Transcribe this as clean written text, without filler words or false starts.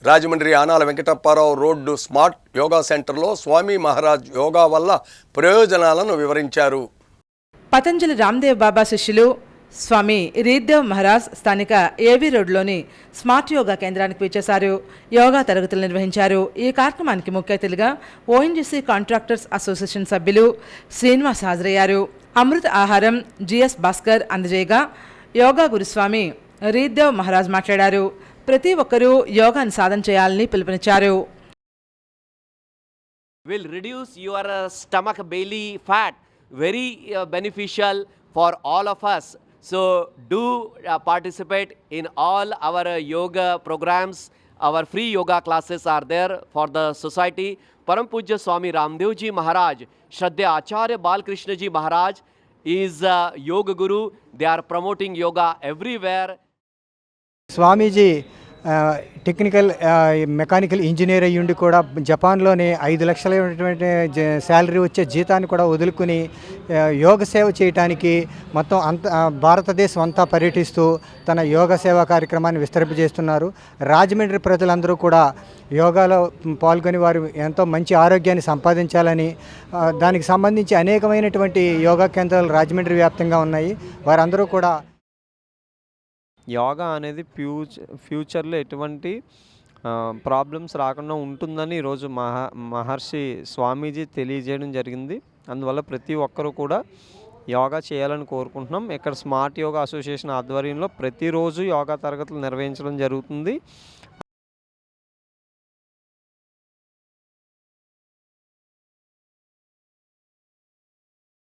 Rajahmundry Anala Venkatappa Rao road smart yoga సెంటర్లో స్వామి మహారాజ్ యోగా వల్ల ప్రయోజనాలను వివరించారు. పతంజలి రామ్దేవ్ బాబా శిష్యులు స్వామి రీదేవ్ మహారాజ్ స్థానిక ఏవీ రోడ్లోని స్మార్ట్ యోగా కేంద్రానికి విచ్చేశారు. యోగా తరగతులు నిర్వహించారు. ఈ కార్యక్రమానికి ముఖ్య అతిథిగా ఓఎన్జీసీ కాంట్రాక్టర్స్ అసోసియేషన్ సభ్యులు శ్రీనివాస్ హాజరయ్యారు. అమృత ఆహారం జిఎస్ భాస్కర్ అందజేయగా యోగా గురుస్వామి రీదేవ్ మహారాజ్ మాట్లాడారు. ప్రతి ఒక్కరూ యోగాను సాధన చేయాలని పిలుపునిచ్చారు. Will reduce your stomach belly fat, very beneficial for all of us. So do participate in all our yoga programs. Our free yoga classes are there for the society. Param Pujya Swami Ramdev Ji Maharaj, Shraddha Acharya Balkrishna Ji Maharaj is a yoga guru. They are promoting yoga everywhere. Swamiji technical mechanical engineer అయ్యుండి కూడా జపాన్లోనే 5 లక్షలైనటువంటి salary వచ్చే జీతాన్ని కూడా వదులుకుని యోగ సేవ చేయడానికి మొత్తం భారతదేశం అంతా పర్యటిస్తూ తన యోగ సేవా కార్యక్రమాన్ని విస్తరింపజేస్తున్నారు. రాజమండ్రి ప్రజలందరూ కూడా యోగాలో పాల్గొని వారు ఎంతో మంచి ఆరోగ్యాన్ని సంపాదించాలని, దానికి సంబంధించి అనేకమైనటువంటి యోగా కేంద్రాలు రాజమండ్రి వ్యాప్తంగా ఉన్నాయి. వారందరూ కూడా యోగా అనేది ఫ్యూచర్లో ఎటువంటి ప్రాబ్లమ్స్ రాకుండా ఉంటుందని ఈరోజు మహర్షి స్వామీజీ తెలియజేయడం జరిగింది. అందువల్ల ప్రతి ఒక్కరూ కూడా యోగా చేయాలని కోరుకుంటున్నాం. ఇక్కడ స్మార్ట్ యోగా అసోసియేషన్ ఆధ్వర్యంలో ప్రతిరోజు యోగా తరగతులు నిర్వహించడం జరుగుతుంది.